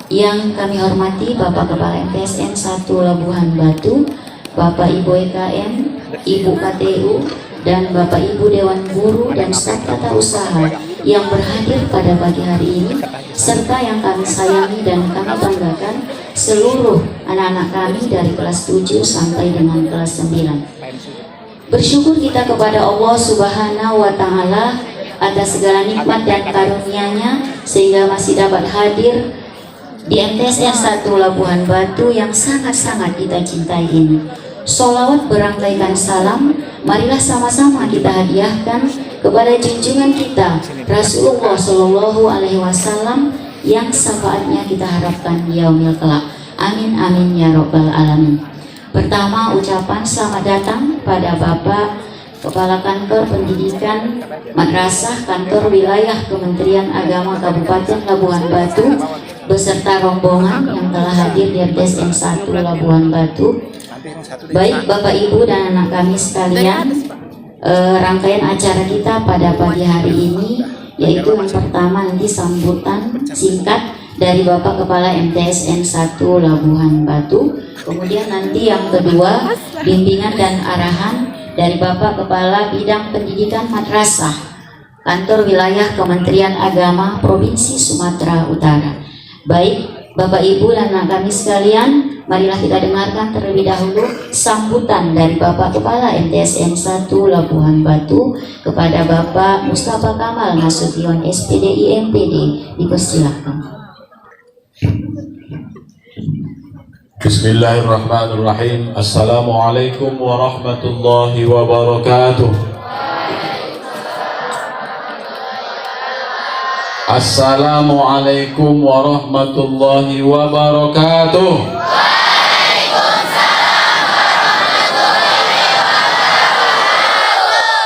Yang kami hormati Bapak Kepala MTSN 1 Labuhan Batu, Bapak Ibu EKM, Ibu KTU, dan Bapak Ibu Dewan Guru dan staf tata usaha yang berhadir pada pagi hari ini, serta yang kami sayangi dan kami banggakan seluruh anak-anak kami dari kelas 7 sampai dengan kelas 9. Bersyukur kita kepada Allah Subhanahu wa Ta'ala atas segala nikmat dan karunia-Nya sehingga masih dapat hadir di MTSN 1 Labuhan Batu yang sangat-sangat kita cintai ini. Sholawat berangkaikan salam, marilah sama-sama kita hadiahkan kepada junjungan kita Rasulullah Shallallahu Alaihi Wasallam yang syafaatnya kita harapkan yaumil kelak. Amin amin ya robbal alamin. Pertama, ucapan selamat datang pada Bapak Kepala Kantor Pendidikan Madrasah Kantor Wilayah Kementerian Agama Kabupaten Labuhan Batu beserta rombongan yang telah hadir di MTSN 1 Labuhan Batu. Baik Bapak Ibu dan anak kami sekalian, rangkaian acara kita pada pagi hari ini yaitu yang pertama nanti sambutan singkat dari Bapak Kepala MTSN 1 Labuhan Batu, kemudian nanti yang kedua bimbingan dan arahan dari Bapak Kepala Bidang Pendidikan Madrasah Kantor Wilayah Kementerian Agama Provinsi Sumatera Utara. Baik Bapak Ibu dan anak kami sekalian, marilah kita dengarkan terlebih dahulu sambutan dari Bapak Kepala MTSN 1 Labuhan Batu kepada Bapak Mustafa Kamal Nasution SPDI MPD. Dipersilakan. Bismillahirrahmanirrahim. Assalamualaikum warahmatullahi wabarakatuh. Assalamualaikum warahmatullahi wabarakatuh.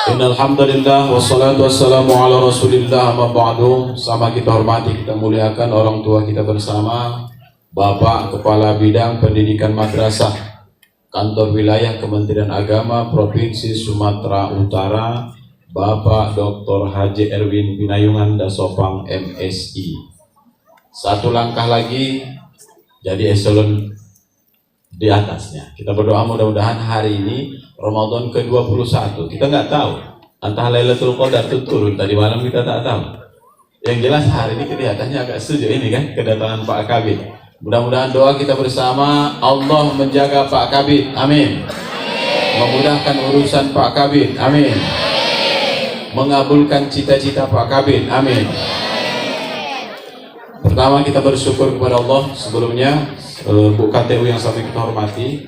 Innal hamdalillah wassalatu wassalamu ala Rasulillah amma ba'du. Sama kita hormati, kita muliakan orang tua kita bersama, Bapak Kepala Bidang Pendidikan Madrasah Kantor Wilayah Kementerian Agama Provinsi Sumatera Utara, Bapak Dr. Haji Erwin Pinayungan Dasopang MSI. Satu langkah lagi jadi eselon di atasnya. Kita berdoa mudah-mudahan hari ini Ramadan ke-21. Kita nggak tahu entah Lailatul Qadar itu turun tadi malam, kita tak tahu. Yang jelas hari ini kelihatannya agak sejuk ini kan kedatangan Pak Kabid. Mudah-mudahan doa kita bersama, Allah menjaga Pak Kabid, amin. Memudahkan urusan Pak Kabid, amin. Mengabulkan cita-cita Pak Kabid, amin. Pertama kita bersyukur kepada Allah sebelumnya, Bu KTU yang sampai kita hormati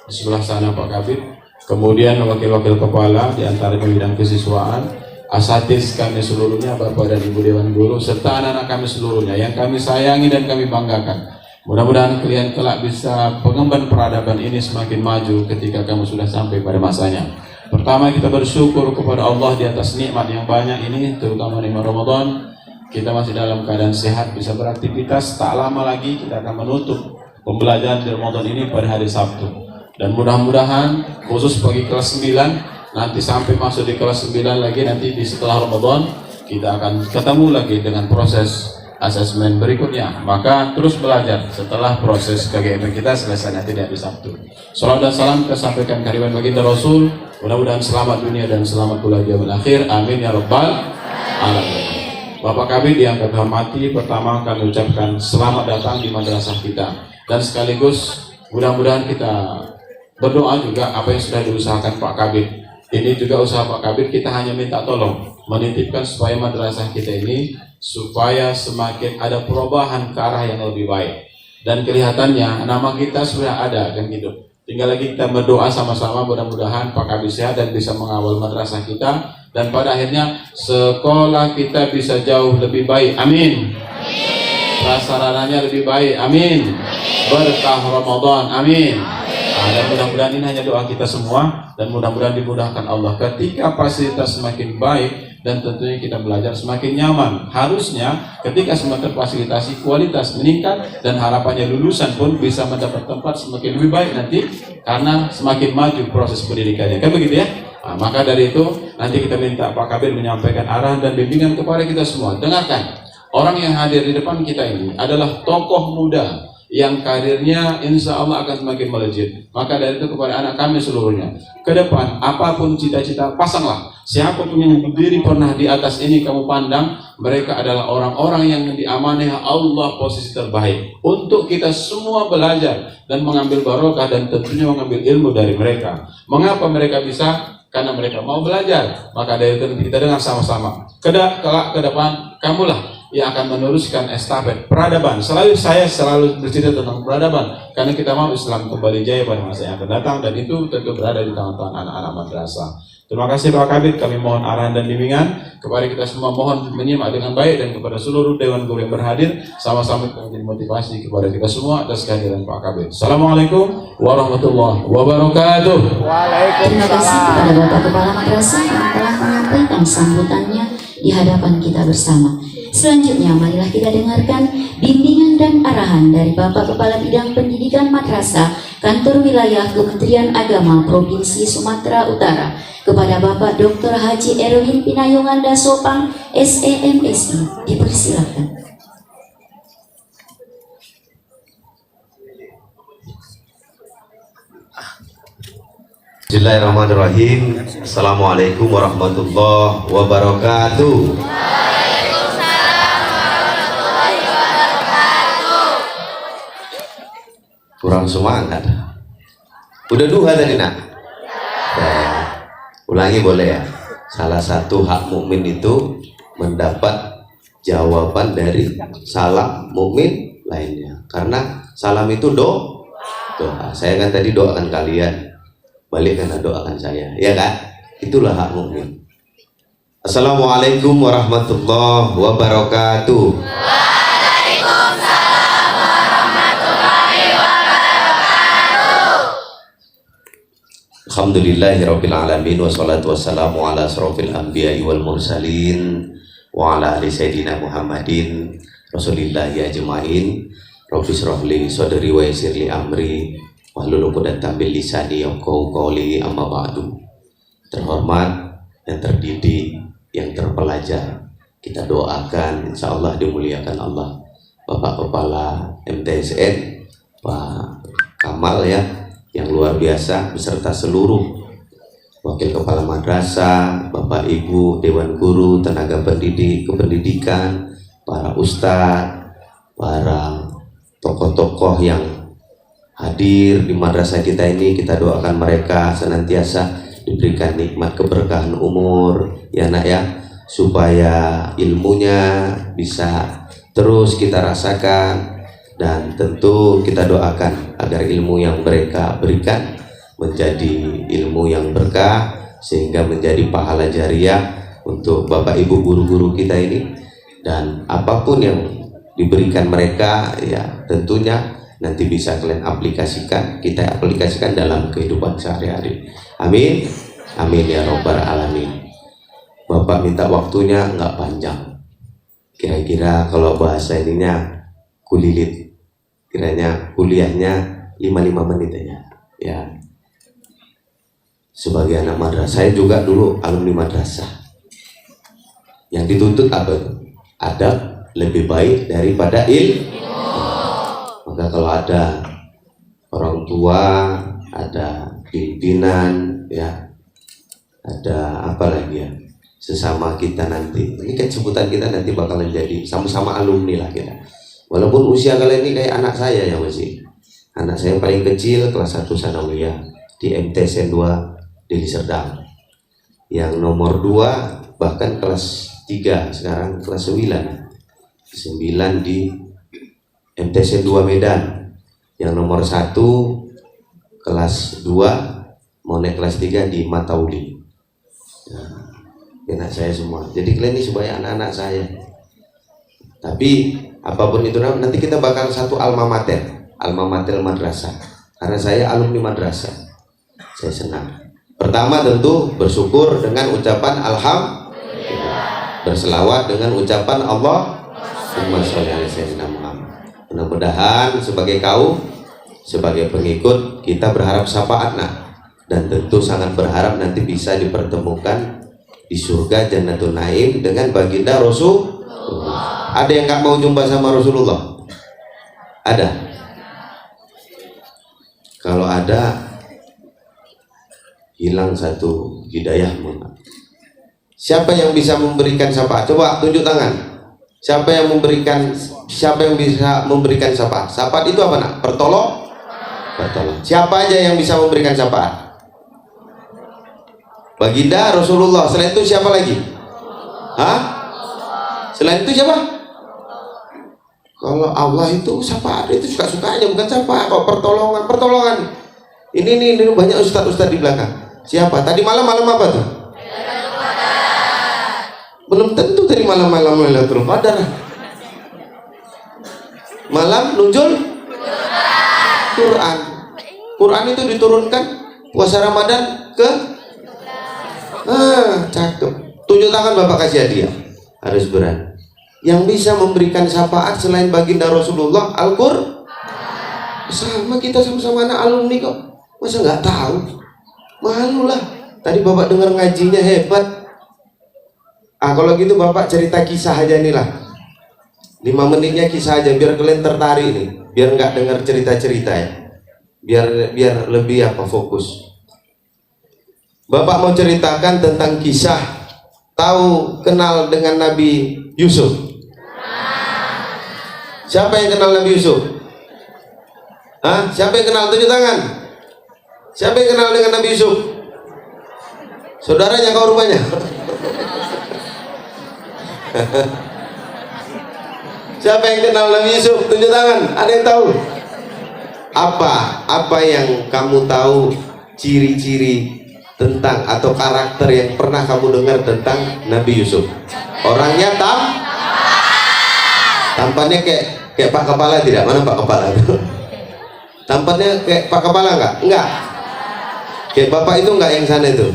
di sebelah sana Pak Kabid, kemudian wakil-wakil kepala di antara bidang kesiswaan, asatiz kami seluruhnya, Bapak dan Ibu Dewan Guru, serta anak-anak kami seluruhnya yang kami sayangi dan kami banggakan. Mudah-mudahan kalian kelak bisa pengemban peradaban ini semakin maju ketika kamu sudah sampai pada masanya. Pertama kita bersyukur kepada Allah di atas nikmat yang banyak ini, terutama nikmat Ramadan. Kita masih dalam keadaan sehat, bisa beraktivitas. Tak lama lagi kita akan menutup pembelajaran di Ramadan ini pada hari Sabtu. Dan mudah-mudahan khusus bagi kelas 9, nanti sampai masuk di kelas 9 lagi, nanti di setelah Ramadan kita akan ketemu lagi dengan proses asesmen berikutnya. Maka terus belajar setelah proses KGM kita selesai nanti di hari Sabtu. Salam dan salam kita sampaikan kehadiran baginda Rasul. Mudah-mudahan selamat dunia dan selamat pula di yaumil akhir. Amin ya rabbal alamin. Bapak Kabid yang kami hormati, pertama kami ucapkan selamat datang di madrasah kita, dan sekaligus mudah-mudahan kita berdoa juga apa yang sudah diusahakan Pak Kabid. Ini juga usaha Pak Kabid, kita hanya minta tolong menitipkan supaya madrasah kita ini supaya semakin ada perubahan ke arah yang lebih baik. Dan kelihatannya nama kita sudah ada kan gitu. Tinggal lagi kita berdoa sama-sama, mudah-mudahan Pak Kabid sehat dan bisa mengawal madrasah kita, dan pada akhirnya sekolah kita bisa jauh lebih baik. Amin. Prasarananya lebih baik. Amin. Berkah Ramadan. Amin. Dan mudah-mudahan ini hanya doa kita semua, dan mudah-mudahan dimudahkan Allah ketika fasilitas semakin baik, dan tentunya kita belajar semakin nyaman. Harusnya ketika semakin fasilitasi kualitas meningkat, dan harapannya lulusan pun bisa mendapat tempat semakin lebih baik nanti karena semakin maju proses pendidikannya, kan begitu ya. Nah, maka dari itu nanti kita minta Pak Kabir menyampaikan arahan dan bimbingan kepada kita semua. Dengarkan, Orang yang hadir di depan kita ini adalah tokoh muda yang karirnya insya Allah akan semakin melejit. Maka dari itu kepada anak kami seluruhnya, ke depan apapun cita-cita, pasanglah. Siapapun yang berdiri pernah di atas ini kamu pandang, mereka adalah orang-orang yang diamanai Allah posisi terbaik untuk kita semua belajar dan mengambil barokah dan tentunya mengambil ilmu dari mereka. Mengapa mereka bisa? Karena mereka mau belajar. Maka dari itu kita dengar sama-sama. Kelak ke depan kamulah yang akan meneruskan estafet peradaban. Saya selalu bercerita tentang peradaban karena kita mau Islam kembali jaya pada masa yang akan datang, dan itu tentu berada di tangan-tangan anak-anak madrasah. Terima kasih Pak Kabid, kami mohon arahan dan bimbingan kepada kita semua, mohon menyimak dengan baik, dan kepada seluruh dewan guru yang berhadir sama-sama menjadi motivasi kepada kita semua atas kehadiran Pak Kabid. Assalamualaikum warahmatullahi wabarakatuh. Terima kasih kepada Bapak Kepala Madrasah yang telah menyampaikan sambutannya di hadapan kita bersama. Selanjutnya marilah kita dengarkan bimbingan dan arahan dari Bapak Kepala Bidang Pendidikan Madrasah Kantor Wilayah Kementerian Agama Provinsi Sumatera Utara kepada Bapak Dr. Haji Erwin Pinayungan Dasopang SEMSI. Dipersilakan. Bismillahirrahmanirrahim. Assalamualaikum warahmatullahi wabarakatuh. Kurang semangat. Udah duha tadi nak? Ulangi boleh ya. Salah satu hak mukmin itu mendapat jawaban dari salam mukmin lainnya. Karena salam itu doa. Saya kan tadi doakan kalian, balik karena doakan saya, ya kan? Itulah hak mukmin. Assalamualaikum warahmatullahi wabarakatuh. Waalaikumsalam warahmatullahi wabarakatuh. Alhamdulillahirabbil alamin, wassalatu wassalamu ala asrofil anbiya'i wal mursalin wa ala ali sayyidina Muhammadin rasulillahi ajmain. Rabbi shrah li sadri wa yassir li amri wahlul 'uqdatam min lisani yafqahu qawli, amma ba'du. Terhormat, yang terdidik, yang terpelajar, kita doakan insyaallah dimuliakan Allah Bapak Kepala MTSN Pak Kamal ya, yang luar biasa, beserta seluruh Wakil Kepala Madrasah, Bapak Ibu Dewan Guru, tenaga pendidik, kependidikan, para ustadz, para tokoh-tokoh yang hadir di madrasah kita ini. Kita doakan mereka senantiasa diberikan nikmat keberkahan umur ya nak ya, supaya ilmunya bisa terus kita rasakan, dan tentu kita doakan agar ilmu yang mereka berikan menjadi ilmu yang berkah sehingga menjadi pahala jariah untuk Bapak Ibu guru-guru kita ini. Dan apapun yang diberikan mereka ya tentunya nanti bisa kalian aplikasikan, kita aplikasikan dalam kehidupan sehari-hari. Amin, amin ya robbal alamin. Bapak minta waktunya nggak panjang, kira-kira kalau bahasa ininya kulilit, kiranya kuliahnya 55 menit aja ya. Sebagai anak madrasah, saya juga dulu alumni madrasah. Yang dituntut apa itu? Adab lebih baik daripada ilmu. Maka kalau ada orang tua, ada pimpinan ya, ada apa lagi ya, sesama kita nanti, ini kan sebutan kita nanti bakalan jadi sama-sama alumni lah kita. Walaupun usia kalian ini kayak anak saya ya, masih anak saya yang paling kecil kelas 1 sanawiyah di MTSN 2 Deli Serdang, yang nomor 2 bahkan kelas 3 sekarang kelas 9 di MTSN 2 Medan, yang nomor 1 kelas 2 mau naik kelas 3 di Matauli. Anak saya semua. Jadi kalian ini sebagai anak-anak saya. Tapi apapun itu nanti kita bakal satu alma mater madrasah. Karena saya alumni madrasah, saya senang. Pertama tentu bersyukur dengan ucapan alhamdulillah, berselawat dengan ucapan Allahumma sholli ala sayyidina Muhammad. Mudah-mudahan sebagai kaum, sebagai pengikut, kita berharap syafaatnya, dan tentu sangat berharap nanti bisa dipertemukan di surga Jannatul Naim dengan baginda Rasulullah. Ada yang nggak mau jumpa sama Rasulullah? Ada? Kalau ada, hilang satu hidayahmu. Siapa yang bisa memberikan syafaat? Coba tunjuk tangan. Siapa yang bisa memberikan syafaat? Syafaat itu apa nak? Pertolong. Siapa aja yang bisa memberikan syafaat? Baginda Rasulullah. Selain itu siapa lagi? Hah? Selain itu siapa? Kalau Allah itu syafaat itu suka-sukanya, bukan syafaat. Kok pertolongan. Ini banyak ustaz-ustaz di belakang. Siapa? Tadi malam apa tuh? Belum tentu tadi malam Lailatul Qadar. Malam nuzul Quran. Quran itu diturunkan puasa Ramadan ke cakep. Tunjuk tangan Bapak kasih hadiah. Harus berani. Yang bisa memberikan syafaat selain baginda Rasulullah Al-Qur'an. Sama kita sama-sama anak alumni kok. Masa nggak tahu? Malu lah. Tadi Bapak dengar ngajinya hebat. Kalau gitu Bapak cerita kisah aja nih lah. 5 menitnya kisah aja biar kalian tertarik nih. Biar nggak dengar cerita-cerita ya. Biar lebih fokus. Bapak mau ceritakan tentang kisah kenal dengan Nabi Yusuf. Siapa yang kenal Nabi Yusuf? Siapa yang kenal? Tunjuk tangan. Siapa yang kenal dengan Nabi Yusuf? Saudaranya kau rupanya. Siapa yang kenal Nabi Yusuf? Tunjuk tangan. Ada yang tahu? Apa yang kamu tahu ciri-ciri tentang atau karakter yang pernah kamu dengar tentang Nabi Yusuf? Orangnya tampannya kayak Pak Kepala tidak? Mana Pak Kepala itu? Tampannya kayak Pak Kepala enggak? Enggak. Kayak Bapak itu enggak yang sana itu?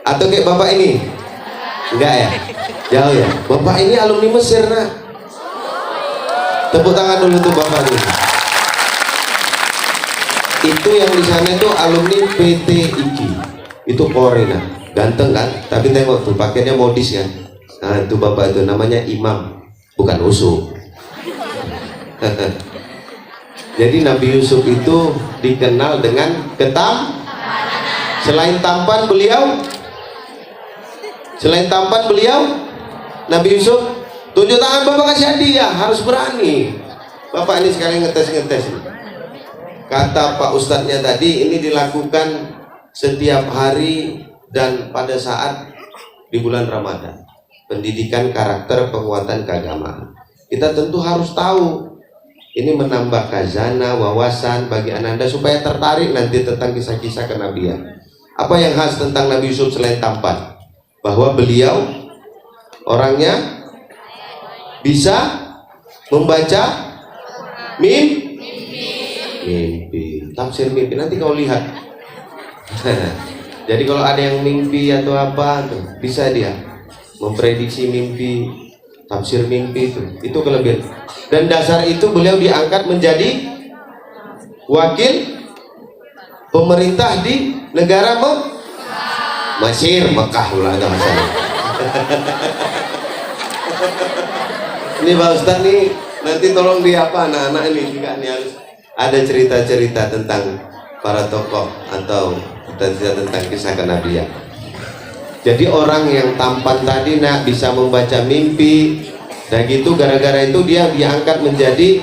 Atau kayak Bapak ini? Enggak ya? Jauh ya? Bapak ini alumni Mesir nak. Tepuk tangan dulu tuh Bapak ini. Itu yang di sana itu alumni PT IKI. Itu Korea. Ganteng kan? Tapi tengok tuh pakainya modis kan? Nah itu Bapak itu namanya Imam, bukan Usuk. Jadi Nabi Yusuf itu dikenal dengan selain tampan beliau Nabi Yusuf. Tunjuk tangan Bapak kasih hadiah. Harus berani. Bapak ini sekali ngetes. Kata Pak Ustadznya tadi, ini dilakukan setiap hari dan pada saat di bulan Ramadan. Pendidikan karakter penguatan keagamaan. Kita tentu harus tahu. Ini menambah khazanah, wawasan bagi Anda supaya tertarik nanti tentang kisah-kisah kenabian. Apa yang khas tentang Nabi Yusuf selain tampan? Bahwa beliau orangnya bisa membaca mimpi. Tafsir mimpi nanti kau lihat. Jadi kalau ada yang mimpi atau apa tuh, bisa dia memprediksi mimpi, tafsir mimpi itu kelebihan. Dan dasar itu beliau diangkat menjadi wakil pemerintah di negara Mesir, Mekah ulah ada masalah. Ini Pak Ustadz nih nanti tolong anak-anak ini juga nih harus ada cerita-cerita tentang para tokoh atau cerita tentang kisah kenabian. Jadi orang yang tampan tadi bisa membaca mimpi dan gitu, gara-gara itu dia diangkat menjadi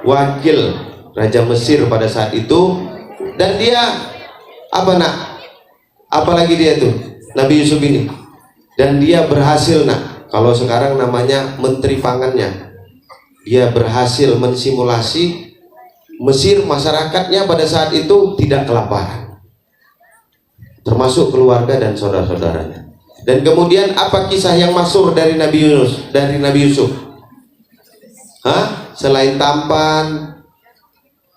wakil Raja Mesir pada saat itu. Dan dia apalagi dia tuh Nabi Yusuf ini, dan dia berhasil kalau sekarang namanya menteri pangannya. Dia berhasil mensimulasi Mesir, masyarakatnya pada saat itu tidak kelaparan, termasuk keluarga dan saudara-saudaranya. Dan kemudian apa kisah yang masyhur dari Nabi Yusuf? Selain tampan,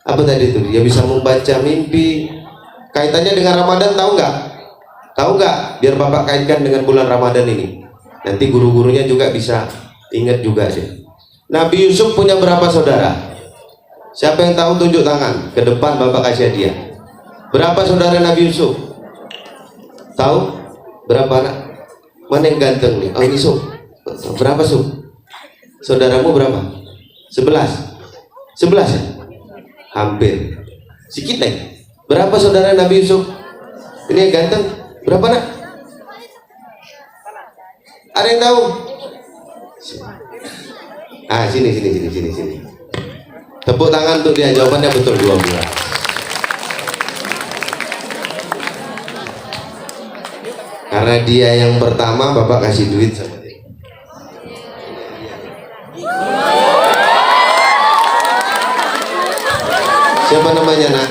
apa tadi itu? Dia bisa membaca mimpi. Kaitannya dengan Ramadan tahu nggak? Tahu nggak? Biar Bapak kaitkan dengan bulan Ramadan ini. Nanti guru-gurunya juga bisa ingat juga sih. Nabi Yusuf punya berapa saudara? Siapa yang tahu tunjuk tangan. Ke depan Bapak kasih hadiah. Berapa saudara Nabi Yusuf? Tahu? Berapa anak? Mana yang ganteng nih? Oh Yusuf. Berapa Sub? Saudaramu berapa? 11? 11 ya? Hampir. Sikit lagi. Berapa saudara Nabi Yusuf? Ini yang ganteng. Berapa nak? Ada yang tahu? Sini. Tepuk tangan untuk dia, jawabannya betul 12. Karena dia yang pertama, Bapak kasih duit sama dia. Siapa namanya nak?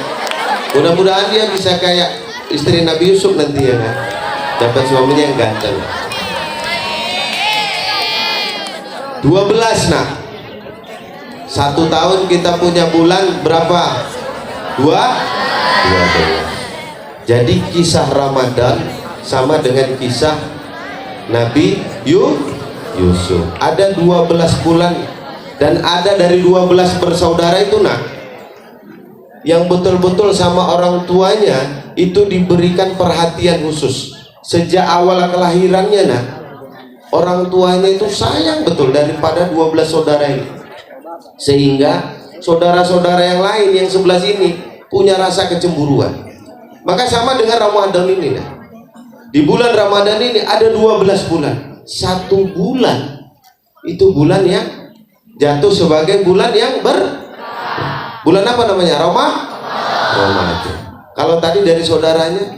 Mudah-mudahan dia bisa kayak istri Nabi Yusuf nanti ya kan? Dapat suaminya yang ganteng. 12 nak. 1 tahun kita punya bulan berapa? 12. Jadi kisah Ramadan sama dengan kisah Nabi Yusuf. Ada 12 bulan dan ada dari 12 bersaudara itu nak, yang betul-betul sama orang tuanya itu diberikan perhatian khusus sejak awal kelahirannya nak. Orang tuanya itu sayang betul daripada 12 saudara ini, sehingga saudara-saudara yang lain yang sebelah sini punya rasa kecemburuan. Maka sama dengan Ramadan ini nah. Di bulan Ramadan ini ada 12 bulan. 1 bulan itu bulan yang jatuh sebagai bulan yang bulan apa namanya? Ramadan. Kalau tadi dari saudaranya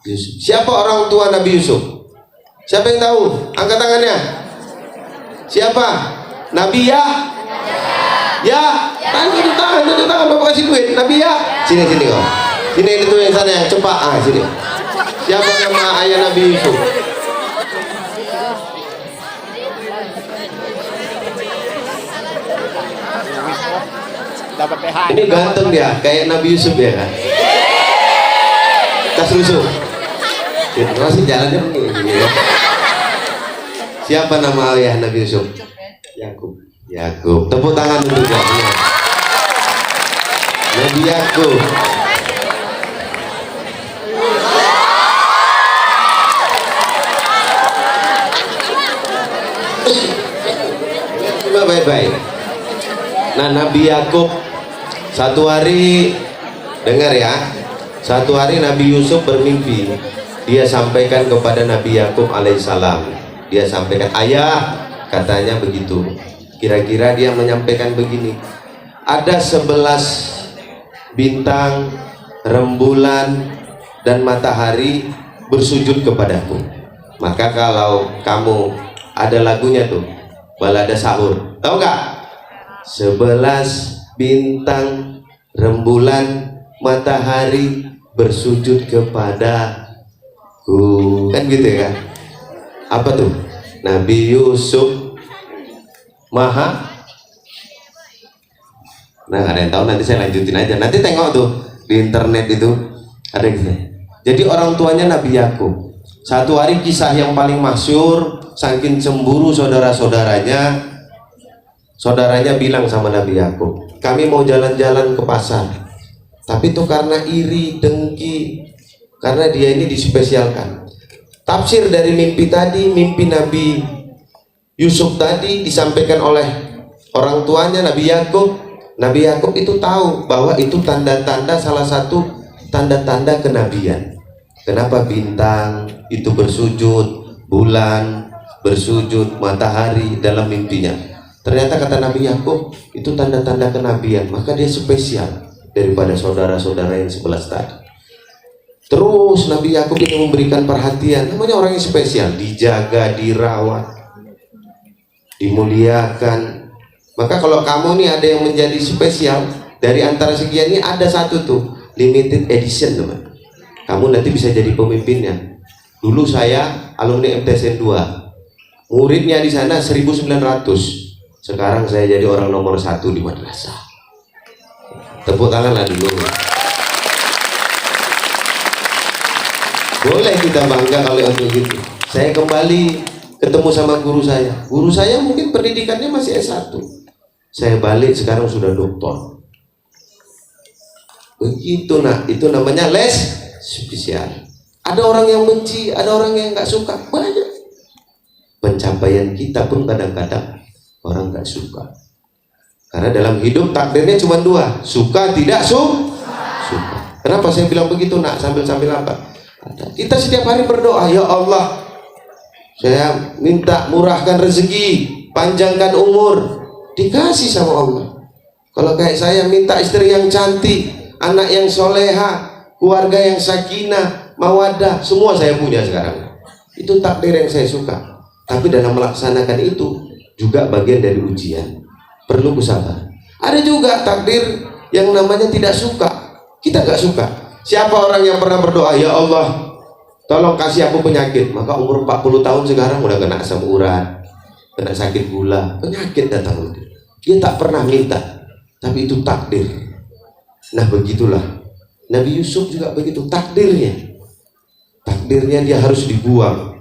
Yusuf. Siapa orang tua Nabi Yusuf? Siapa yang tahu? Angkat tangannya. Siapa? Nabi Ya. Tangan, Bapak kasih duit. Nabi Ya. Sini kau. Sini itu yang sana yang cepat. Sini. Siapa nama ayah Nabi Yusuf? Ini ganteng dia, kayak Nabi Yusuf ya kan? Tas Yusuf. Masih jalannya begini. Siapa nama ayah Nabi Yusuf? Yakub. Tepuk tangan untuk dia. Nabi Yakub. Coba baik-baik. Nah, Nabi Yakub satu hari, dengar ya, satu hari Nabi Yusuf bermimpi. Dia sampaikan kepada Nabi Yakub alaihissalam. Dia sampaikan, ayah, katanya begitu. Kira-kira dia menyampaikan begini, ada 11 bintang, rembulan, dan matahari bersujud kepadaku. Maka kalau kamu, ada lagunya tuh, balada sahur, tahu nggak? 11 bintang, rembulan, matahari bersujud kepadaku, kan gitu ya kan? Apa tuh? Nabi Yusuf Maha. Nah, ada yang tahu? Nanti saya lanjutin aja. Nanti tengok tuh di internet itu ada gitu. Jadi orang tuanya Nabi Yakub. Satu hari kisah yang paling masyhur, saking cemburu saudaranya bilang sama Nabi Yakub, kami mau jalan-jalan ke pasar, tapi itu karena iri, dengki, karena dia ini dispesialkan. Tafsir dari mimpi tadi, mimpi Nabi Yusuf tadi disampaikan oleh orang tuanya Nabi Yakub. Nabi Yakub itu tahu bahwa itu tanda-tanda, salah satu tanda-tanda kenabian. Kenapa bintang itu bersujud, bulan bersujud, matahari dalam mimpinya. Ternyata kata Nabi Yakub itu tanda-tanda kenabian, maka dia spesial daripada saudara-saudara yang 11 tadi. Terus Nabi Yakub ini memberikan perhatian, namanya orang yang spesial, dijaga, dirawat, dimuliakan. Maka kalau kamu nih ada yang menjadi spesial, dari antara sekian ini ada satu tuh, limited edition teman. Kamu nanti bisa jadi pemimpinnya. Dulu saya alumni MTSN 2, muridnya di sana 1900. Sekarang saya jadi orang nomor 1 di madrasah. Tepuk tanganlah dulu. Boleh kita bangga kalau untuk gitu. Saya kembali ketemu sama guru saya. Guru saya mungkin pendidikannya masih S1. Saya balik sekarang sudah doktor. Begitu nah, itu namanya spesial. Ada orang yang benci, ada orang yang nggak suka, banyak. pencapaian kita pun kadang-kadang orang nggak suka. Karena dalam hidup takdirnya cuma dua, suka tidak suka. Kenapa saya bilang begitu nak? Sambil apa? Kita setiap hari berdoa, ya Allah, saya minta murahkan rezeki, panjangkan umur, dikasih sama Allah. Kalau kayak saya minta istri yang cantik, anak yang soleha, keluarga yang sakinah, mawadah, semua saya punya sekarang. Itu takdir yang saya suka. Tapi dalam melaksanakan itu juga bagian dari ujian. Perlu bersabar. Ada juga takdir yang namanya tidak suka. Kita nggak suka. Siapa orang yang pernah berdoa, ya Allah, tolong kasih aku penyakit. Maka umur 40 tahun sekarang udah kena asam urat, kena sakit gula, penyakit datang. Dia tak pernah minta, tapi itu takdir. Nah begitulah Nabi Yusuf juga begitu, takdirnya dia harus dibuang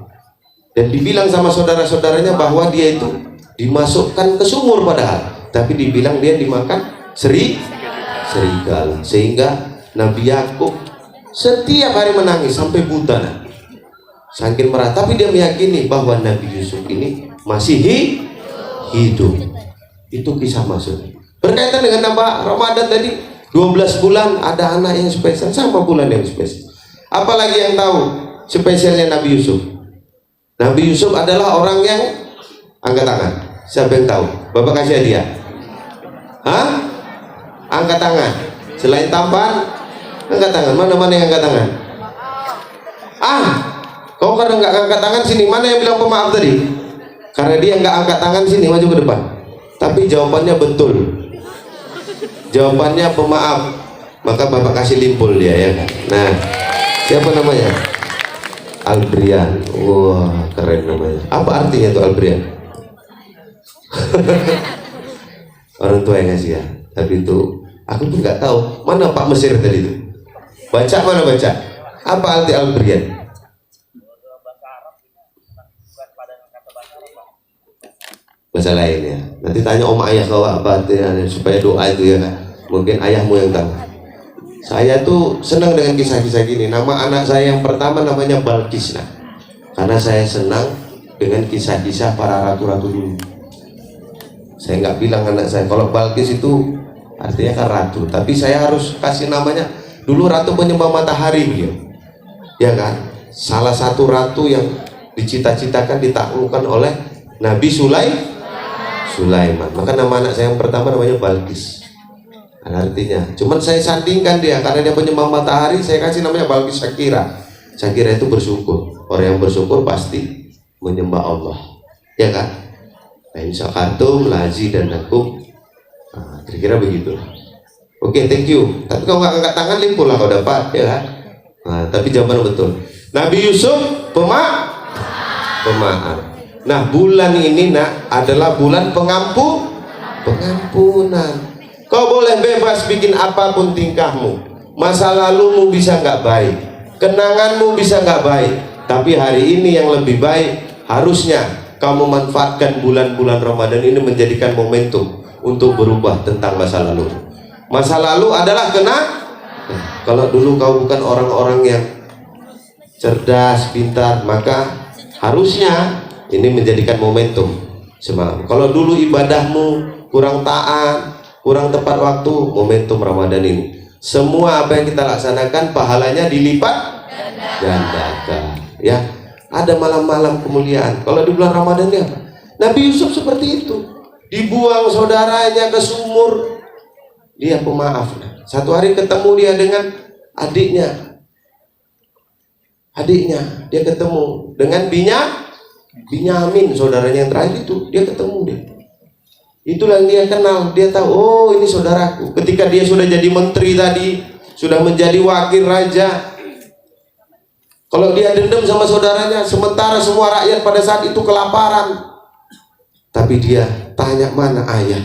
dan dibilang sama saudara-saudaranya bahwa dia itu dimasukkan ke sumur, padahal tapi dibilang dia dimakan serigala. Sehingga Nabi Yakub setiap hari menangis sampai buta, saking marah. Tapi dia meyakini bahwa Nabi Yusuf ini masih hidup. Itu kisah masuk. Berkaitan dengan nama Ramadan tadi, 12 bulan ada anak yang spesial sama bulan yang spesial. Apalagi yang tahu spesialnya Nabi Yusuf? Nabi Yusuf adalah orang yang, angkat tangan, siapa yang tahu? Bapak kasih hadiah. Hah? Angkat tangan. Selain tampan, angkat tangan. Mana yang angkat tangan? Kau karena nggak angkat tangan sini. Mana yang bilang pemaaf tadi? Karena dia nggak angkat tangan sini, maju ke depan. Tapi jawabannya betul. Jawabannya pemaaf. Maka Bapak kasih limpul dia, ya kan? Nah, siapa namanya? Albrian. Wah, keren namanya. Apa artinya tuh Albrian? Orang tua yang ngasih ya. Tapi itu aku pun nggak tahu. Mana Pak Mesir tadi itu? Baca mana baca? Apa arti Albrian? Bahasa lain ya. Nanti tanya om ayah kau apa artinya supaya doa itu ya kan. Mungkin ayahmu yang tahu. Saya tuh senang dengan kisah-kisah gini. Nama anak saya yang pertama namanya Balkis, karena saya senang dengan kisah-kisah para ratu-ratu dulu. Saya nggak bilang anak saya kalau Balkis itu artinya kan ratu, tapi saya harus kasih namanya. Dulu ratu penyembah matahari beliau, ya kan? Salah satu ratu yang dicita-citakan ditaklukkan oleh Nabi Sulaiman. Maka nama anak saya yang pertama namanya Balkis. Artinya, cuman saya sandingkan dia karena dia penyembah matahari, saya kasih namanya Balkis Syakira. Syakira itu bersyukur. Orang yang bersyukur pasti menyembah Allah, ya kan? Nah, syakartum lazi dan nakum. Nah, kira-kira begitu. Oke, thank you. Tapi kalau nggak angkat tangan limpul lah kau dapat, ya kan? Nah, tapi jawaban betul. Nabi Yusuf pemaaf. Nah, bulan ini adalah bulan pengampunan. Kau boleh bebas bikin apapun tingkahmu. Masa lalumu bisa nggak baik, kenanganmu bisa nggak baik, tapi hari ini yang lebih baik harusnya kamu manfaatkan bulan-bulan Ramadan ini menjadikan momentum untuk berubah tentang masa lalu. Masa lalu adalah kalau dulu kau bukan orang-orang yang cerdas, pintar, maka harusnya ini menjadikan momentum semalam. Kalau dulu ibadahmu kurang taat, kurang tepat waktu, momentum Ramadan ini. Semua apa yang kita laksanakan pahalanya dilipat gandakan. Ya, ada malam-malam kemuliaan. Kalau di bulan Ramadan ya, Nabi Yusuf seperti itu. Dibuang saudaranya ke sumur, dia pemaaf. Satu hari ketemu dia dengan adiknya. Dia ketemu dengan Binyamin, saudaranya yang terakhir itu, dia ketemu dia. Itulah yang dia kenal, dia tahu, oh ini saudaraku. Ketika dia sudah jadi menteri tadi, sudah menjadi wakil raja, kalau dia dendam sama saudaranya, sementara semua rakyat pada saat itu kelaparan, tapi dia tanya, mana ayah,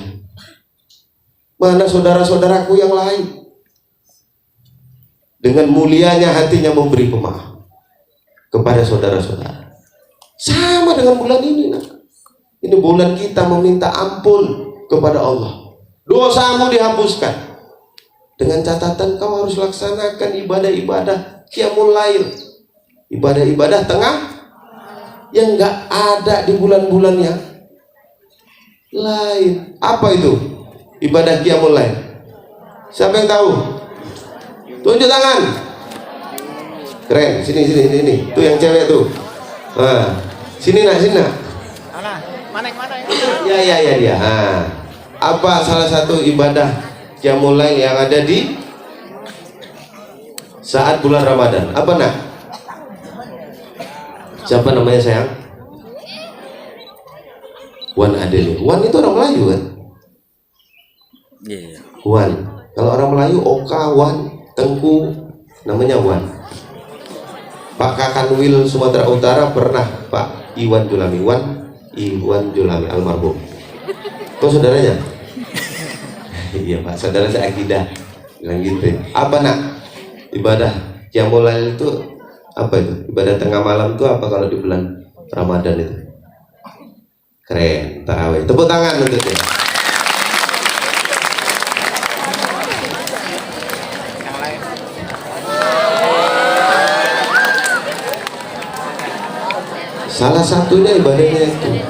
mana saudara-saudaraku yang lain. Dengan mulianya hatinya memberi pemaaf kepada saudara-saudara. Sama dengan bulan ini, ini bulan kita meminta ampun kepada Allah. Dosamu dihapuskan. Dengan catatan kau harus laksanakan ibadah-ibadah qiyamul lail. Ibadah-ibadah tengah yang nggak ada di bulan-bulan yang lain. Apa itu ibadah qiyamul lail? Siapa yang tahu? Tunjuk tangan. Keren. Sini. Tuh yang cewek tuh. Nah, sini nak. Mana? Ya dia. Nah, apa salah satu ibadah qiyamul lail yang ada di saat bulan Ramadan? Apa nak? Siapa namanya sayang? Wan Adeli. Wan itu orang Melayu kan? Iya. Wan. Kalau orang Melayu Oka, Wan, Tengku, namanya Wan. Pak Kakanwil Sumatera Utara pernah Pak Iwan Julami. Iwan Julami almarhum. Kau saudaranya? Iya Pak, saudara saya akidah. Bilang gitu. Apa nak? Ibadah qiyamul lail itu apa itu? Ibadah tengah malam itu apa kalau di bulan Ramadan itu? Keren, tarawih. Tepuk tangan untuk dia. Salah satunya ibadahnya itu.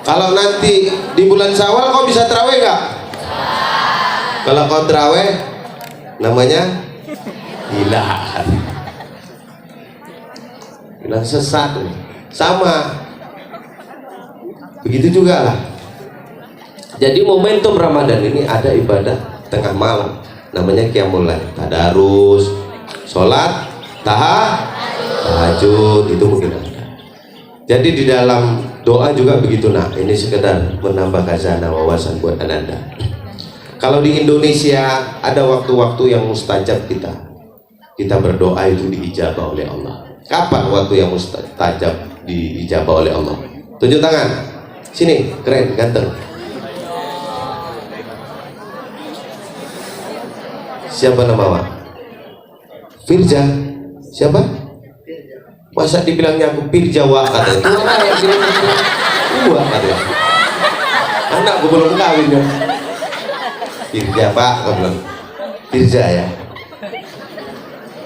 Kalau nanti di bulan Syawal kau bisa tarawih nggak? Kalau kau tarawih namanya hilang. Hilang sesat. Sama. Begitu juga lah. Jadi momentum Ramadan ini ada ibadah tengah malam, namanya qiyamul lail, tadarus, sholat, tahajud, itu mungkin ada. Jadi di dalam doa juga begitu nak. Ini sekedar menambah khazanah wawasan buat Ananda. Kalau di Indonesia ada waktu-waktu yang mustajab kita berdoa itu diijabah oleh Allah. Kapan waktu yang mustajab diijabah oleh Allah? Tunjuk tangan. Sini, keren, ganteng. Siapa nama Pak? Firja. Siapa? Masa dibilangnya aku Firjawa katanya. Itu orang yang bilang gua katanya. Anakku belum kawin ya. Firja Pak, kau bilang. Firja ya.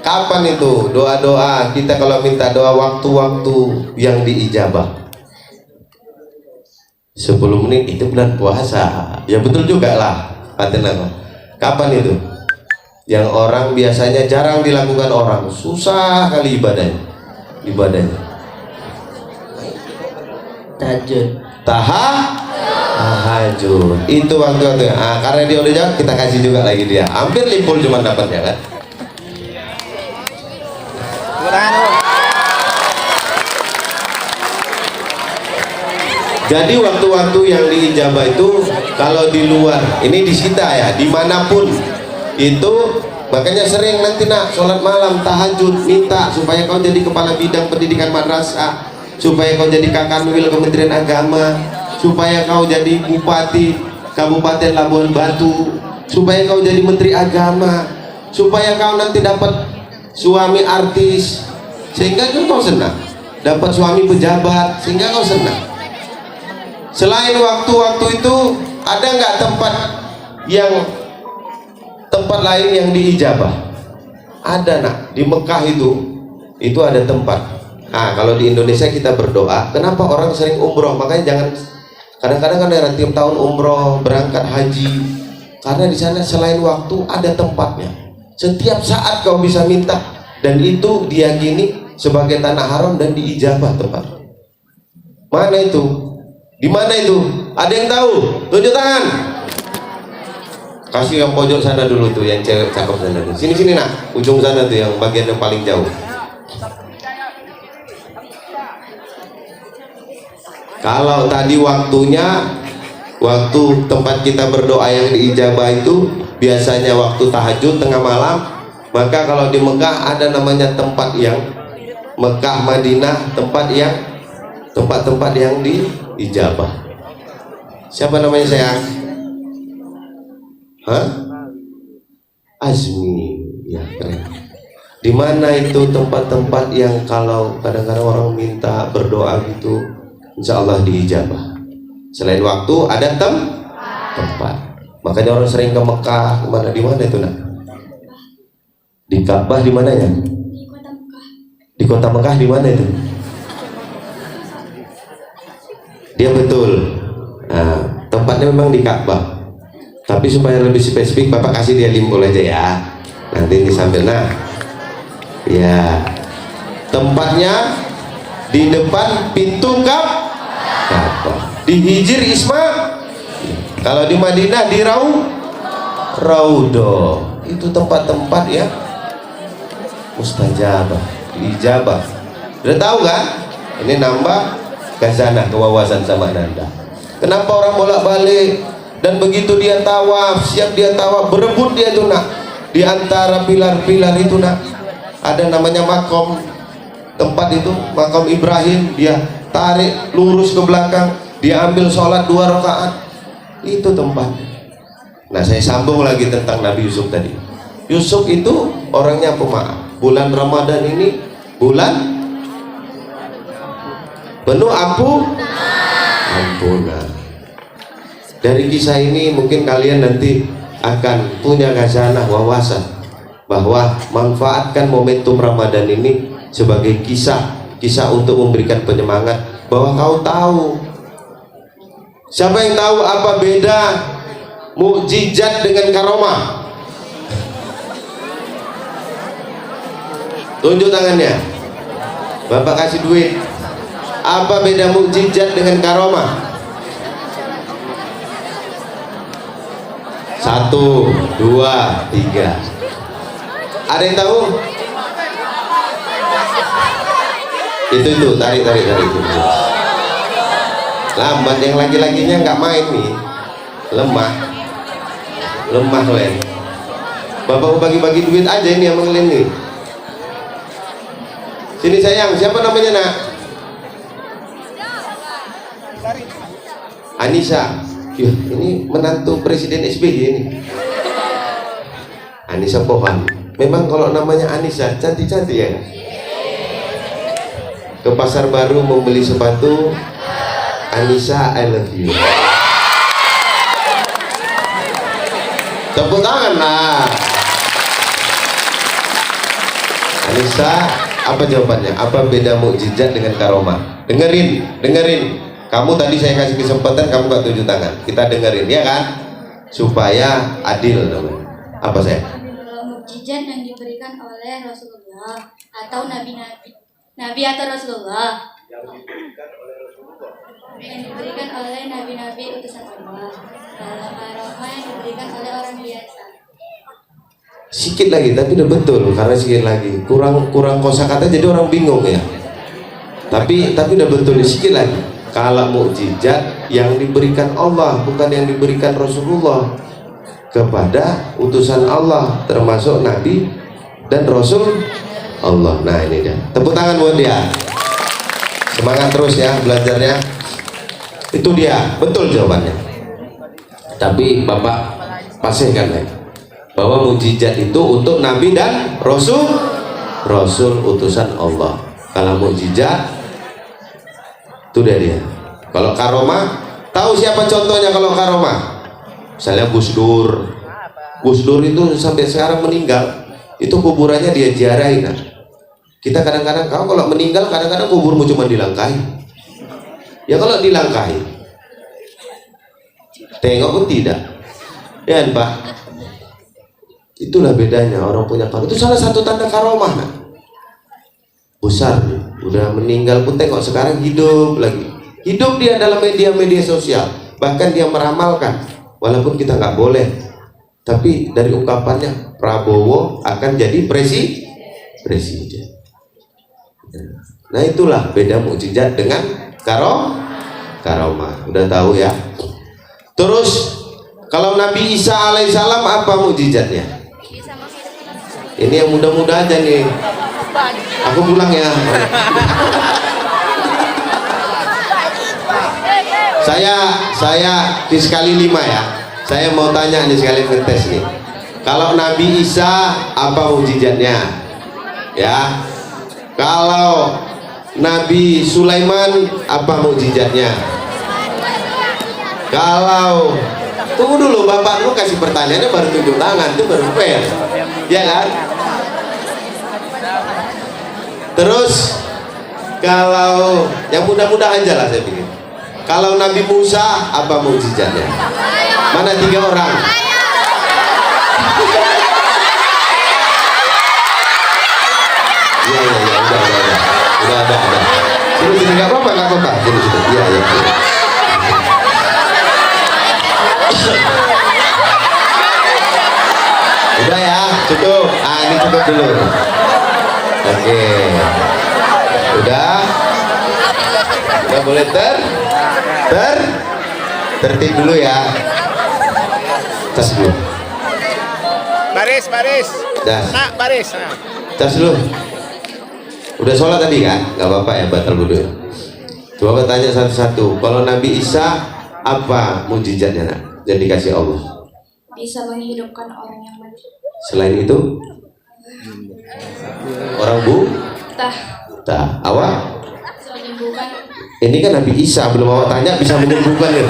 Kapan itu doa-doa kita kalau minta doa waktu-waktu yang diijabah? 10 menit itu bulan puasa. Ya betul juga lah. Kapan itu? Yang orang biasanya jarang dilakukan orang, susah kali ibadahnya. Tahajud. Itu waktu-waktu. Karena dia udah jawab, kita kasih juga lagi dia. Hampir limpul cuma dapat ya kan? Jadi waktu-waktu yang diijabah itu kalau di luar, ini disita ya, dimanapun itu, makanya sering nanti nak sholat malam, tahajud, minta supaya kau jadi kepala bidang pendidikan madrasah, supaya kau jadi Kakanwil Kementerian Agama, supaya kau jadi bupati Kabupaten Labuan Batu, supaya kau jadi Menteri Agama, supaya kau nanti dapat suami artis, sehingga kau senang, dapat suami pejabat, sehingga kau senang. Selain waktu-waktu itu ada nggak tempat lain yang diijabah? Ada nak, di Mekah itu ada tempat. Nah kalau di Indonesia kita berdoa, kenapa orang sering umroh? Makanya jangan, kadang-kadang kan ada tiap tahun umroh, berangkat haji, karena di sana selain waktu ada tempatnya. Setiap saat kau bisa minta, dan itu diyakini sebagai tanah haram dan diijabah tempat. Mana itu? Di mana itu? Ada yang tahu? Tunjuk tangan. Kasih yang pojok sana dulu tuh, yang cewek cakep sana tuh. Sini nak, ujung sana tuh, yang bagian yang paling jauh. Kalau tadi waktunya, waktu tempat kita berdoa yang diijabah itu biasanya waktu tahajud tengah malam. Maka kalau di Mekah ada namanya tempat yang Mekah, Madinah, tempat-tempat yang diijabah. Siapa namanya sayang? Hah? Azmi, ya keren. Di mana itu tempat-tempat yang kalau kadang-kadang orang minta berdoa gitu, insya Allah diijabah. Selain waktu ada tempat. Makanya orang sering ke Mekah, kemana? Di mana itu nak? Di Ka'bah di mananya? Di kota Mekah di mana itu? Dia betul. Nah, tempatnya memang di Ka'bah. Tapi supaya lebih spesifik, Bapak kasih dia limbol aja ya. Nanti ini sambil ya. Tempatnya di depan pintu Ka'bah. Di Hijr Ismail. Kalau di Madinah di Raudhah. Itu tempat-tempat ya mustajabah, diijabah. Udah tahu kan? Ini nambah khazanah kewawasan sama Nanda. Kenapa orang bolak-balik dan begitu dia tawaf, siap dia tawaf, berebut dia tuh nak di antara pilar-pilar itu nak. Ada namanya makom, tempat itu makom Ibrahim, dia tarik lurus ke belakang, dia ambil sholat 2 rakaat. Itu tempat. Nah, saya sambung lagi tentang Nabi Yusuf tadi. Yusuf itu orangnya pemaaf. Bulan Ramadan ini bulan penuh ampunan. Dari kisah ini mungkin kalian nanti akan punya khazanah wawasan bahwa manfaatkan momentum Ramadan ini sebagai kisah untuk memberikan penyemangat bahwa kau tahu. Siapa yang tahu apa beda mukjizat dengan karomah? Tunjuk tangannya. Bapak kasih duit. Apa beda mukjizat dengan karomah? 1, 2, 3. Ada yang tahu? Itu tarik. Lambat, yang laki-lakinya nggak main nih. Lemah Len. Bapak bagi-bagi duit aja ini yang Len nih. Sini sayang, siapa namanya nak? Anissa. Ini menantu Presiden SBY ini. Anissa Pohan. Memang kalau namanya Anissa cantik-cantik ya. Ke pasar baru membeli sepatu. Anissa, I love you. Tepuk tangan lah. Anissa, apa jawabannya? Apa beda mukjizat dengan karomah? Dengerin. Kamu tadi saya kasih kesempatan, kamu gak tunjuk tangan. Kita dengerin, ya kan? Supaya adil namanya. Apa saya? Mukjizat yang diberikan oleh Rasulullah atau nabi atau Rasulullah. Yang diberikan oleh nabi-nabi utusan Allah. Kalau karomah yang diberikan oleh orang biasa. Sikit lagi, tapi udah betul karena sikit lagi. Kurang kosakata jadi orang bingung ya. Tapi udah betul, sikit lagi. Kalau mukjizat yang diberikan Allah bukan yang diberikan Rasulullah kepada utusan Allah termasuk Nabi dan Rasul Allah. Nah ini dia. Tepuk tangan buat dia. Semangat terus ya belajarnya. Itu dia, betul jawabannya. Tapi Bapak pasihkan lagi bahwa mukjizat itu untuk Nabi dan Rasul utusan Allah. Kalau mukjizat itu dia. Kalau karomah, tahu siapa contohnya kalau karomah? Misalnya Gus Dur itu sampai sekarang meninggal, itu kuburannya dia ziarahin. Kita kadang-kadang kalau meninggal kadang-kadang kuburmu cuma dilangkahi. Ya kalau dilangkahi, tengok pun tidak. Ya Pak, itulah bedanya orang punya karomah. Itu salah satu tanda karomah nak. Besar, udah meninggal pun tengok sekarang hidup lagi. Hidup dia dalam media sosial. Bahkan dia meramalkan, walaupun kita nggak boleh. Tapi dari ungkapannya Prabowo akan jadi presiden. Nah itulah beda mukjizat dengan karomah. Udah tahu ya. Terus kalau Nabi Isa alaihissalam apa mukjizatnya? Ini yang muda-muda aja nih. Aku pulang ya. Saya di sekali 5 ya. Saya mau tanya nih sekali ngetes nih. Kalau Nabi Isa apa mukjizatnya? Ya. Kalau Nabi Sulaiman apa mukjizatnya? Kalau tunggu dulu, bapakmu kasih pertanyaannya baru tunjuk tangan, itu baru fair. Ya kan? Terus kalau yang mudah-mudah aja lah saya pikir. Kalau Nabi Musa apa mukjizatnya? Mana 3 orang? Iya, udah. Sini nggak apa-apa. Sini. Iya. Udah ya, cukup. Ini cukup dulu. Oke. Udah boleh tertib dulu ya. Tas dulu. Baris. Das. Nak, baris. Nah. Tas dulu. Udah sholat tadi kan? Gak apa-apa ya, batal wudhu. Coba bertanya satu-satu. Kalau Nabi Isa apa mujizatnya nak? Yang dikasih Allah? Bisa menghidupkan orang yang mati. Selain itu? Orang tak. Awak? Menyembuhkan. Ini kan Nabi Isa, belum awak tanya bisa menyembuhkan ya.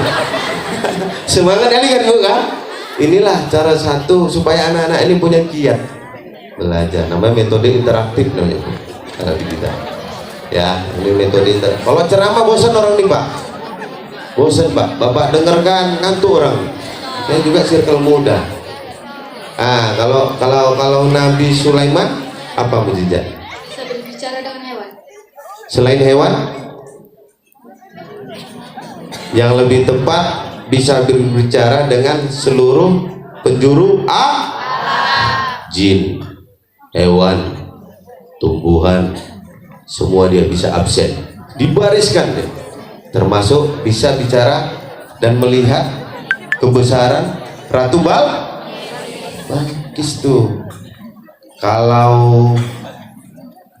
Semangat kali kan Bu kan? Inilah cara satu supaya anak-anak ini punya giat belajar. Namanya metode interaktif namanya kita. Ya, ini metode interaktif. Kalau ceramah bosan orang nih Pak. Bosan Pak. Bapak dengarkan ngantuk orang. Saya juga circle muda. Kalau Nabi Sulaiman apa mujizat? Bisa berbicara dengan hewan. Selain hewan, yang lebih tepat bisa berbicara dengan seluruh penjuru jin, hewan, tumbuhan, semua dia bisa absen, dibariskan deh. Termasuk bisa bicara dan melihat kebesaran Ratu Balkis tuh. Kalau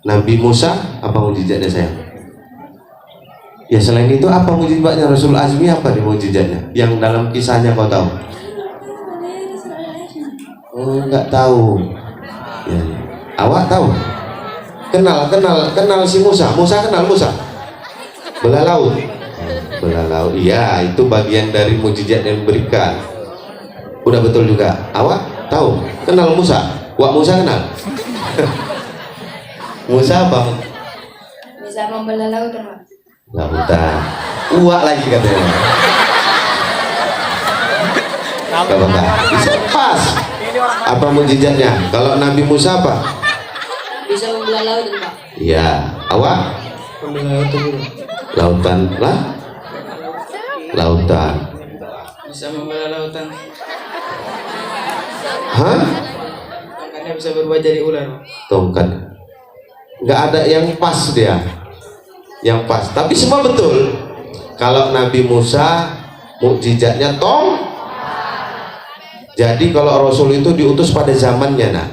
Nabi Musa apa mujizatnya sayang? Ya selain itu apa mujizatnya? Rasul Azmi apa nih mujizatnya? Yang dalam kisahnya kau tahu? Enggak tahu. Ya. Awak tahu? Kenal si Musa. Musa kenal Musa? Belah laut. Iya, itu bagian dari mujizat yang diberikan. Udah betul juga. Awak tahu? Kenal Musa? Wak Musa kenal? Musa apa? Bisa membelah lautan. Lautan. Uak lagi katanya. Apa? Bisa pas. Apa mujizatnya? Kalau Nabi Musa apa? Bisa membelah lautan Pak. Iya. Awak? Lautan lah. Lautan. Bisa membelah lautan. Hah? Tongkatnya bisa berubah jadi ular. Tongkat. Nggak ada yang pas dia. Yang pas. Tapi semua betul. Kalau Nabi Musa mukjizatnya Jadi kalau Rasul itu diutus pada zamannya nah.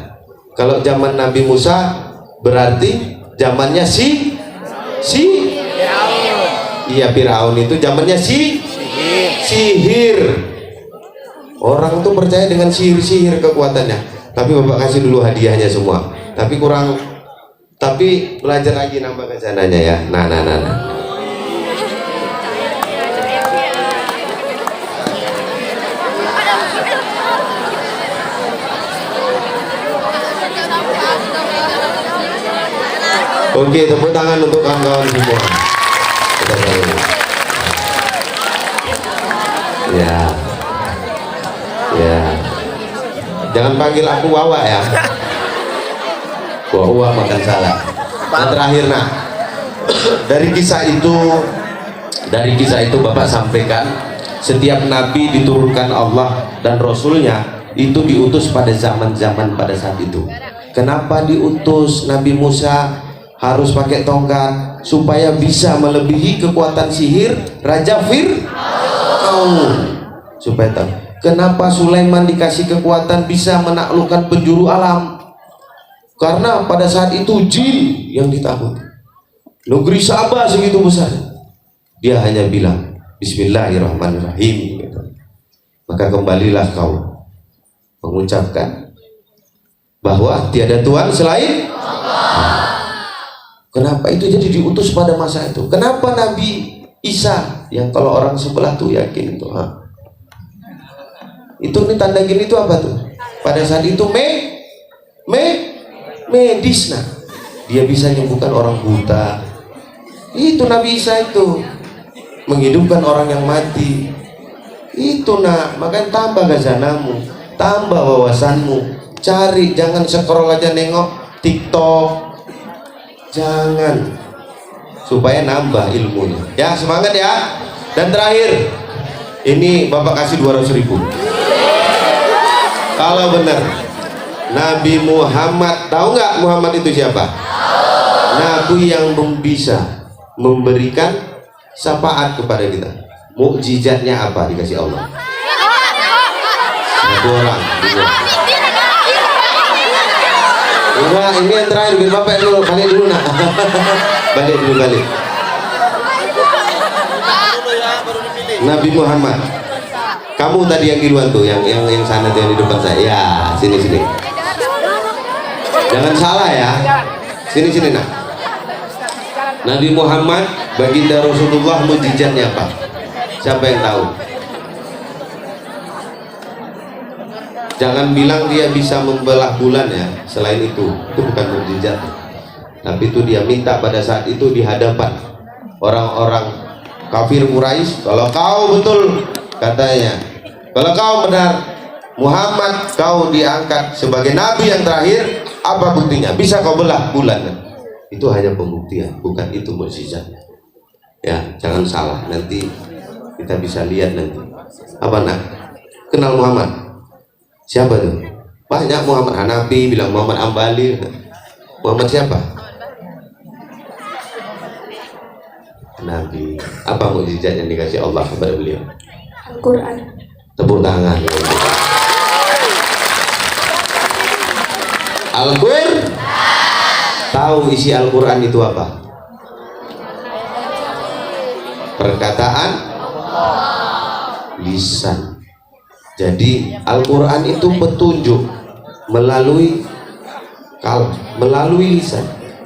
Kalau zaman Nabi Musa berarti zamannya Iya, Firaun itu zamannya sihir. Orang tuh percaya dengan sihir kekuatannya. Tapi Bapak kasih dulu hadiahnya semua. Tapi belajar lagi nambah kesananya ya. Nah. Oke, tepuk tangan untuk kawan-kawan semua. Ya. Jangan panggil aku Wawa ya. Wawa makan salah. Yang terakhir nah. Dari kisah itu Bapak sampaikan setiap nabi diturunkan Allah dan Rasulnya itu diutus pada zaman-zaman pada saat itu. Kenapa diutus Nabi Musa harus pakai tongkat? Supaya bisa melebihi kekuatan sihir Raja Fir'aun. Supaya tahu. Kenapa Sulaiman dikasih kekuatan bisa menaklukkan penjuru alam? Karena pada saat itu jin yang ditakuti. Negeri Sabah segitu besar. Dia hanya bilang Bismillahirrahmanirrahim gitu. Maka kembalilah kau mengucapkan bahwa tiada Tuhan selain Allah. Kenapa itu jadi diutus pada masa itu? Kenapa Nabi Isa yang kalau orang sebelah tuh yakin itu itu nih tanda gini itu apa tuh? Pada saat itu medis nah. Dia bisa menyembuhkan orang buta. Itu Nabi Isa itu menghidupkan orang yang mati. Itu nak, makanya tambah khazanamu, tambah wawasanmu. Cari, jangan scroll aja nengok TikTok, jangan, supaya nambah ilmunya. Ya, semangat ya. Dan terakhir, ini Bapak kasih 200.000. Kalau benar Nabi Muhammad, tahu nggak Muhammad itu siapa? Nabi yang bisa memberikan syafaat kepada kita. Mukjizatnya apa dikasih Allah? Satu orang. Enggak, ini yang terakhir, biar Bapak dulu, balik dulu nak. Balik dulu, balik. Nabi Muhammad. Kamu tadi yang duluan tuh, yang sana tuh, yang di depan saya. Ya, sini. Jangan salah ya. Sini nak. Nabi Muhammad, baginda Rasulullah, mukjizatnya apa? Siapa yang tahu? Jangan bilang dia bisa membelah bulan ya. Selain itu bukan mukjizat. Tapi itu dia minta pada saat itu di hadapan orang-orang kafir Quraisy, kalau kau betul, katanya, kalau kau benar Muhammad, kau diangkat sebagai nabi yang terakhir, apa buktinya? Bisa kau belah bulan? Itu hanya pembuktian, bukan itu mukjizatnya. Ya, jangan salah, nanti kita bisa lihat nanti. Apa nak? Kenal Muhammad? Siapa tuh? Banyak Muhammad Hanafi, bilang Muhammad Ambali. Muhammad siapa? Nabi. Apa mukjizat yang dikasih Allah kepada beliau? Al-Quran. Tepuk tangan. Al-Quran. Tahu isi Al-Quran itu apa? Perkataan lisan. Jadi Al-Quran itu petunjuk melalui kalam, melalui lisan.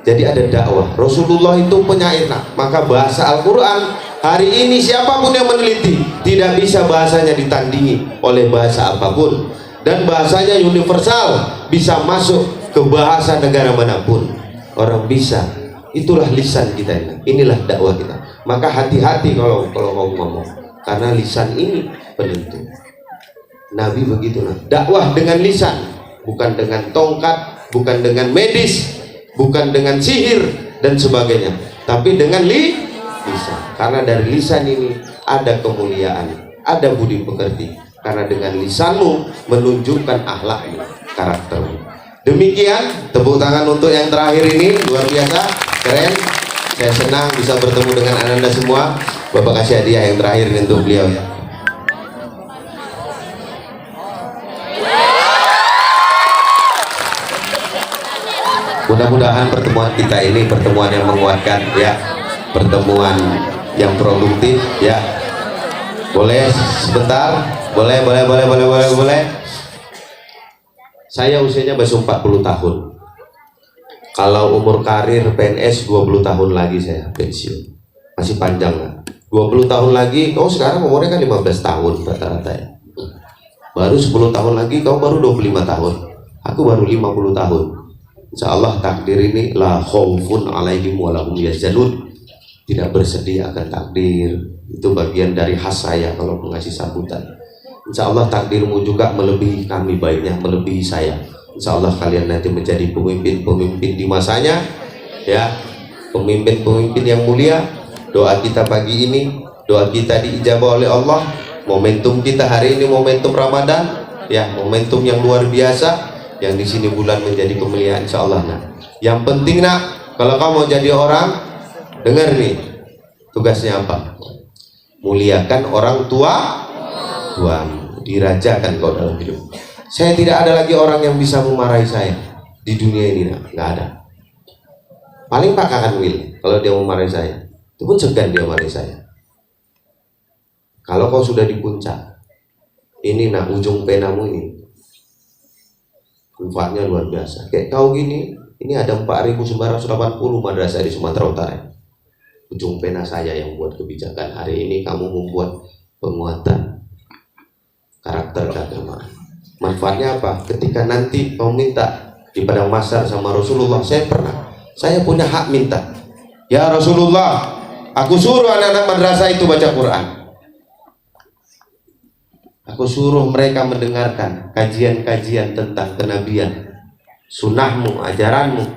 Jadi ada dakwah. Rasulullah itu penyair, maka bahasa Al-Quran hari ini siapapun yang meneliti tidak bisa bahasanya ditandingi oleh bahasa apapun, dan bahasanya universal, bisa masuk ke bahasa negara manapun. Orang bisa. Itulah lisan kita ini. Inilah dakwah kita. Maka hati-hati kalau ngomong, karena lisan ini penentu. Nabi begitu, dakwah dengan lisan, bukan dengan tongkat, bukan dengan medis, bukan dengan sihir dan sebagainya, tapi dengan lisan. Karena dari lisan ini ada kemuliaan, ada budi pekerti. Karena dengan lisanmu menunjukkan akhlakmu, karaktermu. Demikian, tepuk tangan untuk yang terakhir ini, luar biasa, keren. Saya senang bisa bertemu dengan Anda semua. Bapak kasih hadiah yang terakhir ini untuk beliau ya. Mudah-mudahan pertemuan kita ini pertemuan yang menguatkan ya, pertemuan yang produktif ya. Boleh sebentar? Boleh. Saya usianya masih 40 tahun. Kalau umur karir PNS 20 tahun lagi saya pensiun. Masih panjang lah. 20 tahun lagi, kau sekarang umurnya kan 15 tahun rata-rata ya. Baru 10 tahun lagi kau baru 25 tahun. Aku baru 50 tahun. Insya Allah takdir ini la khaufun alaihim wa lahum yahzanun. Tidak bersedih akan takdir. Itu bagian dari khas saya kalau mengasih sambutan. Insya Allah takdirmu juga melebihi kami baiknya, melebihi saya. Insya Allah kalian nanti menjadi pemimpin-pemimpin di masanya ya, pemimpin-pemimpin yang mulia. Doa kita pagi ini, doa kita diijabah oleh Allah. Momentum kita hari ini momentum Ramadan ya, momentum yang luar biasa. Yang di sini bulan menjadi kemuliaan insya Allah. Nah, yang penting nak, kalau kamu mau jadi orang, dengar nih, tugasnya apa? Muliakan orang tuamu, dirajakan kau dalam hidup. Saya tidak ada lagi orang yang bisa memarahi saya di dunia ini, nggak ada. Paling Pak Kakan Wil, kalau dia memarahi saya, itu pun segan dia marahi saya. Kalau kau sudah di puncak, ini nak ujung penamu ini, manfaatnya luar biasa. Kayak kau gini, ini ada 4.980 madrasah di Sumatera Utara. Ujung pena saya yang buat kebijakan. Hari ini kamu membuat penguatan karakter keagamaan. Manfaatnya apa? Ketika nanti kau minta di padang mahsyar sama Rasulullah, saya punya hak minta. Ya Rasulullah, Aku suruh anak-anak madrasah itu baca Quran. Aku suruh mereka mendengarkan kajian-kajian tentang kenabian, sunnahmu, ajaranmu.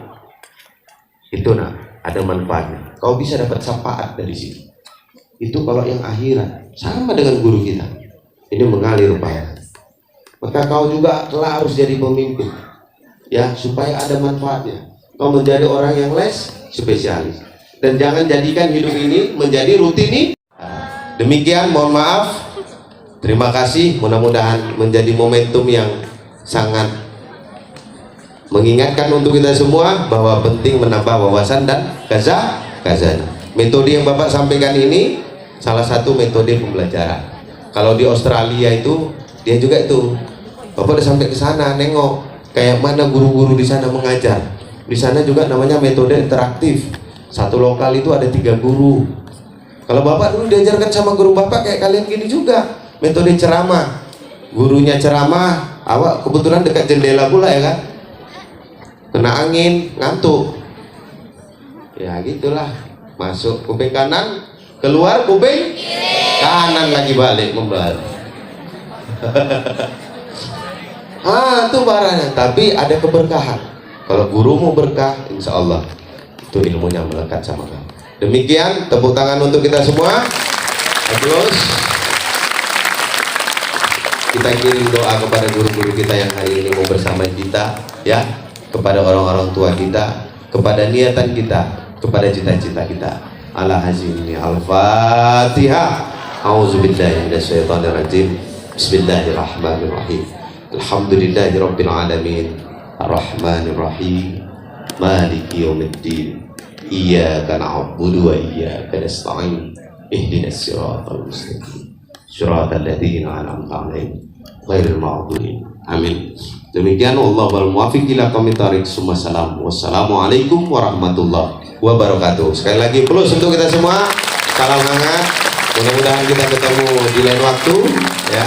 Itu ada manfaatnya. Kau bisa dapat syafaat dari sini. Itu kalau yang akhirat, sama dengan guru kita. Ini mengalir upaya. Maka kau juga telah harus jadi pemimpin, ya, supaya ada manfaatnya. Kau menjadi orang yang spesialis. Dan jangan jadikan hidup ini menjadi rutinitas. Demikian, mohon maaf. Terima kasih, mudah-mudahan menjadi momentum yang sangat mengingatkan untuk kita semua bahwa penting menambah wawasan dan khazanah. Metode yang Bapak sampaikan ini salah satu metode pembelajaran. Kalau di Australia itu dia juga itu. Bapak udah sampai ke sana nengok kayak mana guru-guru di sana mengajar. Di sana juga namanya metode interaktif. Satu lokal itu ada 3 guru. Kalau Bapak dulu diajarkan sama guru Bapak kayak kalian gini juga. Metode ceramah, gurunya ceramah, awak kebetulan dekat jendela pula ya kan, kena angin, ngantuk, ya gitulah, masuk kuping kanan, keluar kuping kanan lagi balik membalik. Itu barangnya, tapi ada keberkahan. Kalau gurumu berkah, insya Allah itu ilmunya melekat sama kamu. Demikian, tepuk tangan untuk kita semua. Terus kita kirim doa kepada guru-guru kita yang hari ini mau bersama kita, ya, kepada orang-orang tua kita, kepada niatan kita, kepada cita-cita kita. Ala hazini al-Fatihah. A'udzubillahi minasyaitonirrajim. Bismillahirrahmanirrahim. Alhamdulillahirabbil alamin. Arrahmanirrahim. Maliki yaumiddin. Iyyaka na'budu wa iyyaka nasta'in. Ihdinas siratal mustaqim. Syiratal ladzina an'amta 'alaihim ghairil maghdubi. Amin. Demikian, wallahul muwaffiq ila aqwamit thoriq. Wassalamualaikum warahmatullahi wabarakatuh. Sekali lagi plus untuk kita semua. Salam hangat. Mudah-mudahan kita ketemu di lain waktu, ya.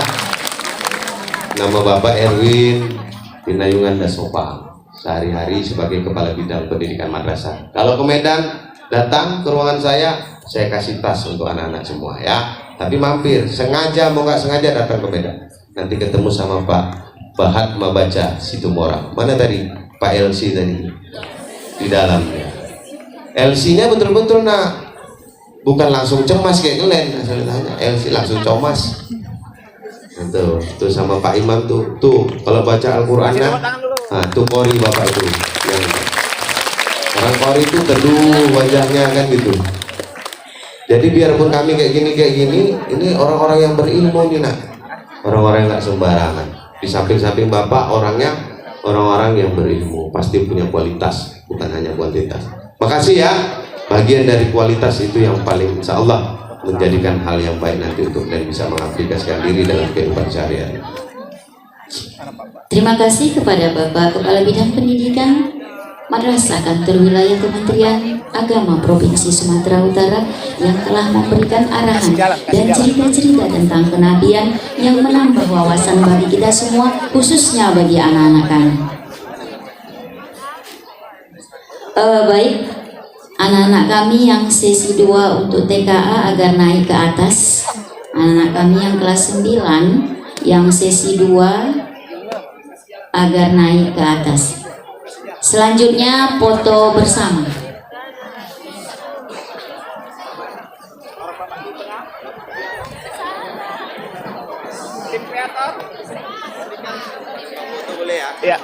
Nama Bapak Erwin Pinayungan Dasopa, sehari-hari sebagai Kepala Bidang Pendidikan Madrasah. Kalau ke Medan, datang ke ruangan saya kasih tas untuk anak-anak semua, ya. Tapi mampir, sengaja mau nggak sengaja datang ke Medan. Nanti ketemu sama Pak Bahat Mabaca Situmorang. Mana tadi? Pak LC tadi di dalamnya. LC-nya betul-betul bukan langsung cemas kayak Glenn. Tanya, LC langsung comas. Tuh sama Pak Imam tuh kalau baca Al-Qurannya, tuh kori Bapak itu. Orang kori itu teduh wajahnya kan gitu. Jadi biarpun kami kayak gini, ini orang-orang yang berilmu nih orang-orang yang nggak sembarangan. Di samping-samping Bapak orangnya orang-orang yang berilmu, pasti punya kualitas, bukan hanya kuantitas. Makasih ya, bagian dari kualitas itu yang paling insya Allah menjadikan hal yang baik nanti untuk dan bisa mengaplikasikan diri dalam kehidupan sehari-hari. Terima kasih kepada Bapak Kepala Bidang Pendidikan Madrasah Kantor Wilayah Kementerian Agama Provinsi Sumatera Utara yang telah memberikan arahan dan cerita-cerita tentang kenabian yang menambah wawasan bagi kita semua, khususnya bagi anak-anak kami. Baik, anak-anak kami yang sesi 2 untuk TKA agar naik ke atas. Anak-anak kami yang kelas 9 yang sesi 2 agar naik ke atas. Selanjutnya foto bersama. Boleh ya? Iya.